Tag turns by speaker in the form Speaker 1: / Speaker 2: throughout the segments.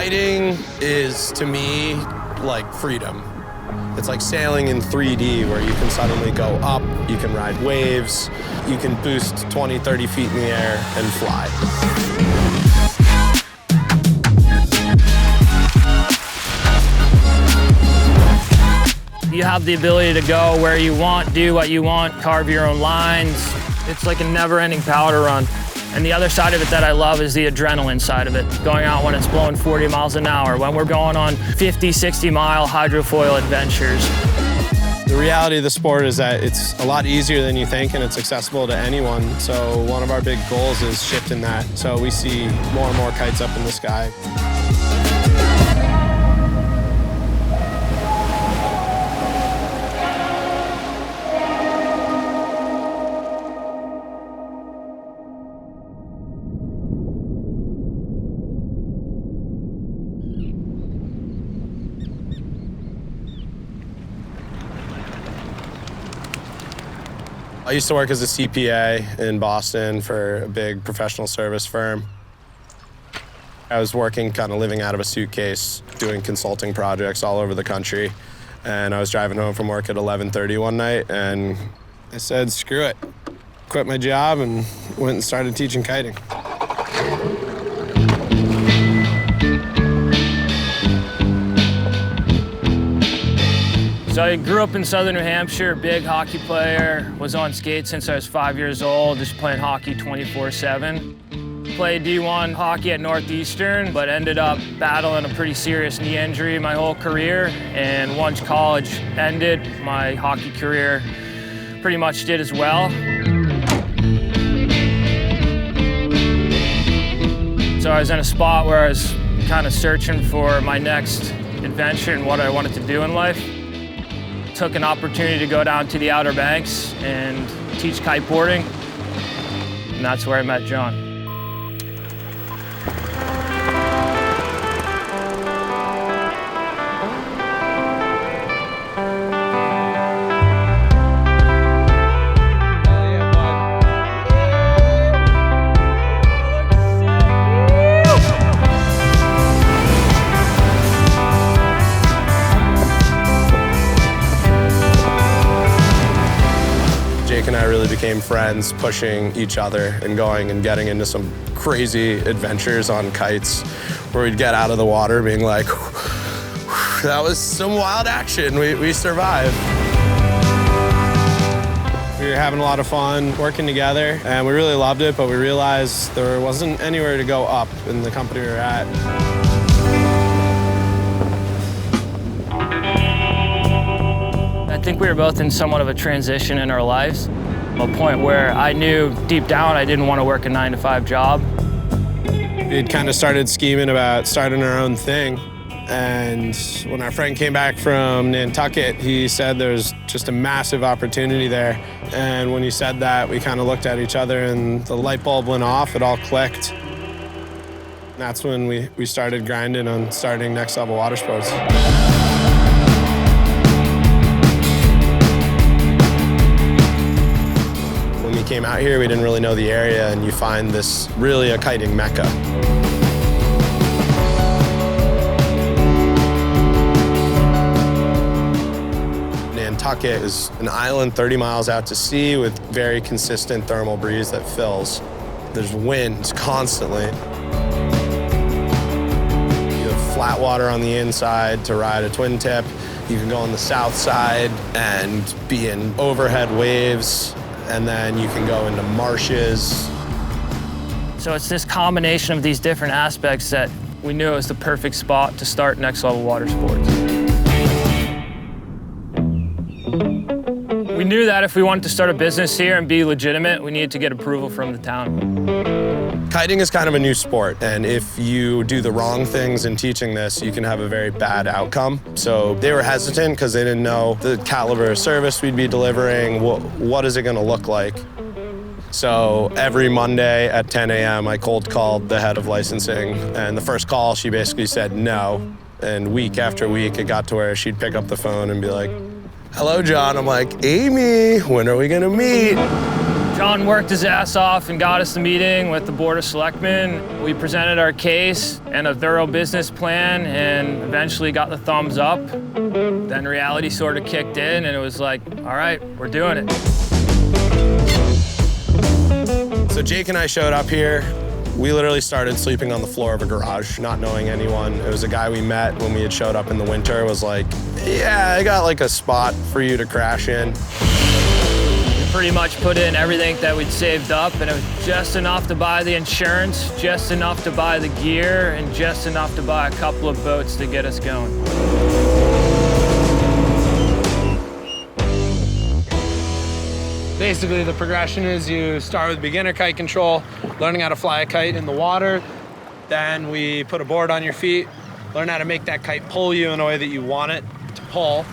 Speaker 1: Kiting is, to me, like freedom. It's like sailing in 3D where you can suddenly go up, you can ride waves, you can boost 20, 30 feet in the air and fly.
Speaker 2: You have the ability to go where you want, do what you want, carve your own lines. It's like a never-ending powder run. And the other side of it that I love is the adrenaline side of it. Going out when it's blowing 40 miles an hour, when we're going on 50, 60-mile hydrofoil adventures.
Speaker 1: The reality of the sport is that it's a lot easier than you think and it's accessible to anyone. So one of our big goals is shifting that. So we see more and more kites up in the sky. I used to work as a CPA in Boston for a big professional service firm. I was working, kind of living out of a suitcase, doing consulting projects all over the country. And I was driving home from work at 11:30 one night, and I said, screw it. Quit my job and went and started teaching kiting.
Speaker 2: So I grew up in southern New Hampshire, big hockey player, was on skates since I was 5 years old, just playing hockey 24/7. Played D1 hockey at Northeastern, but ended up battling a pretty serious knee injury my whole career. And once college ended, my hockey career pretty much did as well. So I was in a spot where I was kind of searching for my next adventure and what I wanted to do in life. Took an opportunity to go down to the Outer Banks and teach kiteboarding, and that's where I met Jon.
Speaker 1: Jake and I really became friends, pushing each other and going and getting into some crazy adventures on kites where we'd get out of the water being like, that was some wild action, we survived. We were having a lot of fun working together and we really loved it, but we realized there wasn't anywhere to go up in the company we were at.
Speaker 2: I think we were both in somewhat of a transition in our lives, a point where I knew deep down I didn't want to work a 9-to-5 job.
Speaker 1: We'd kind of started scheming about starting our own thing. And when our friend came back from Nantucket, he said there's just a massive opportunity there. And when he said that, we kind of looked at each other and the light bulb went off, it all clicked. And that's when we started grinding on starting Next Level Watersports. When we came out here, we didn't really know the area, and you find this really a kiting mecca. Nantucket is an island 30 miles out to sea with very consistent thermal breeze that fills. There's winds constantly. You have flat water on the inside to ride a twin tip. You can go on the south side and be in overhead waves, and then you can go into marshes.
Speaker 2: So it's this combination of these different aspects that we knew it was the perfect spot to start Next Level Watersports. We knew that if we wanted to start a business here and be legitimate, we needed to get approval from the town.
Speaker 1: Kiting is kind of a new sport, and if you do the wrong things in teaching this, you can have a very bad outcome. So they were hesitant because they didn't know the caliber of service we'd be delivering, what is it going to look like. So every Monday at 10 a.m., I cold called the head of licensing, and the first call, she basically said no. And week after week, it got to where she'd pick up the phone and be like, "Hello, Jon." I'm like, "Amy, when are we gonna meet?"
Speaker 2: Jon worked his ass off and got us the meeting with the Board of Selectmen. We presented our case and a thorough business plan and eventually got the thumbs up. Then reality sort of kicked in and it was like, all right, we're doing it.
Speaker 1: So Jake and I showed up here. We literally started sleeping on the floor of a garage, not knowing anyone. It was a guy we met when we had showed up in the winter. It was like, yeah, I got like a spot for you to crash in.
Speaker 2: Pretty much put in everything that we'd saved up, and it was just enough to buy the insurance, just enough to buy the gear, and just enough to buy a couple of boats to get us going.
Speaker 3: Basically, the progression is you start with beginner kite control, learning how to fly a kite in the water. Then we put a board on your feet, learn how to make that kite pull you in a way that you want it to pull.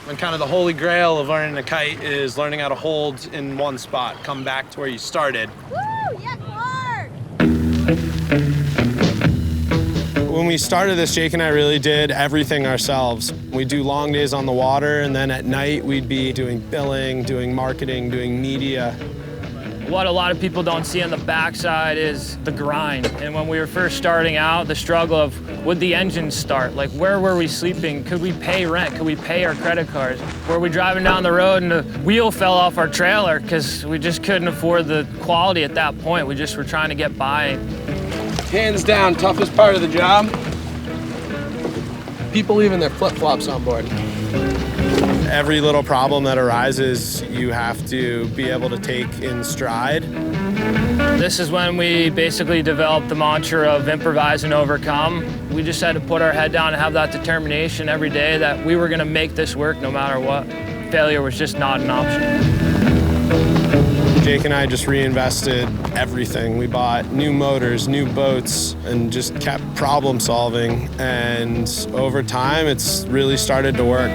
Speaker 3: And kind of the holy grail of learning a kite is learning how to hold in one spot, come back to where you started.
Speaker 4: Woo! Yeah, Clark!
Speaker 1: When we started this, Jake and I really did everything ourselves. We do long days on the water, and then at night we'd be doing billing, doing marketing, doing media.
Speaker 2: What a lot of people don't see on the backside is the grind. And when we were first starting out, the struggle of would the engine start? Like, where were we sleeping? Could we pay rent? Could we pay our credit cards? Were we driving down the road and the wheel fell off our trailer because we just couldn't afford the quality at that point? We just were trying to get by.
Speaker 3: Hands down, toughest part of the job, people leaving their flip-flops on board.
Speaker 1: Every little problem that arises, you have to be able to take in stride.
Speaker 2: This is when we basically developed the mantra of improvise and overcome. We just had to put our head down and have that determination every day that we were going to make this work no matter what. Failure was just not an option.
Speaker 1: Jake and I just reinvested everything. We bought new motors, new boats, and just kept problem solving. And over time, it's really started to work.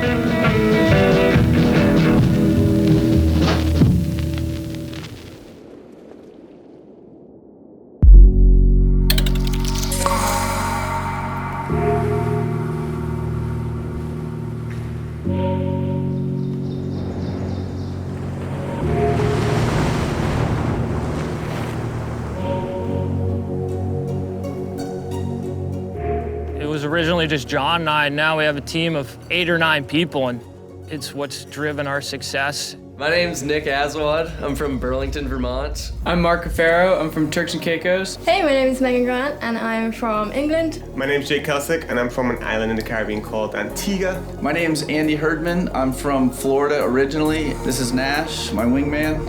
Speaker 2: It was originally just Jon and I, and now we have a team of 8 or 9 people, and it's what's driven our success.
Speaker 5: My name's Nick Aswad. I'm from Burlington, Vermont.
Speaker 6: I'm Mark Cafaro. I'm from Turks and Caicos.
Speaker 4: Hey, my name is Megan Grant and I'm from England.
Speaker 7: My name's Jake Kelsick and I'm from an island in the Caribbean called Antigua.
Speaker 8: My name's Andy Herdman. I'm from Florida originally. This is Nash, my wingman.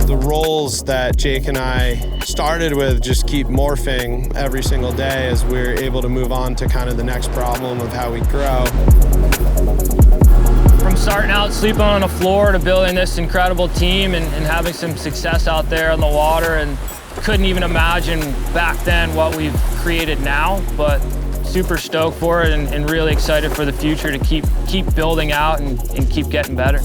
Speaker 1: The roles that Jake and I started with just keep morphing every single day as we're able to move on to kind of the next problem of how we grow.
Speaker 2: From starting out sleeping on the floor to building this incredible team and having some success out there on the water, and couldn't even imagine back then what we've created now, but super stoked for it and really excited for the future to keep building out and keep getting better.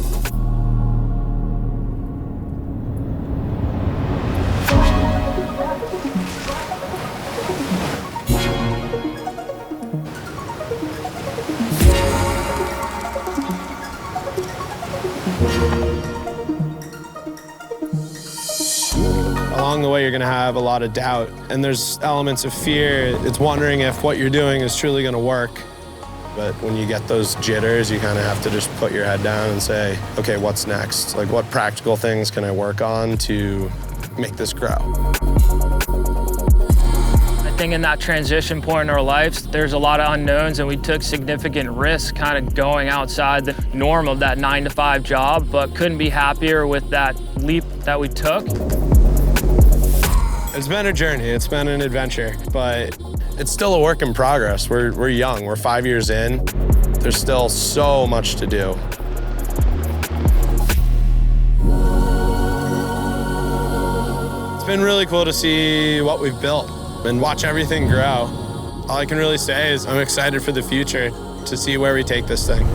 Speaker 1: Along the way, you're gonna have a lot of doubt, and there's elements of fear. It's wondering if what you're doing is truly gonna work. But when you get those jitters, you kind of have to just put your head down and say, okay, what's next? Like, what practical things can I work on to make this grow?
Speaker 2: I think in that transition point in our lives, there's a lot of unknowns, and we took significant risks kind of going outside the norm of that 9-to-5 job, but couldn't be happier with that leap that we took.
Speaker 1: It's been a journey, it's been an adventure, but it's still a work in progress. We're young, we're 5 years in. There's still so much to do. It's been really cool to see what we've built and watch everything grow. All I can really say is I'm excited for the future to see where we take this thing.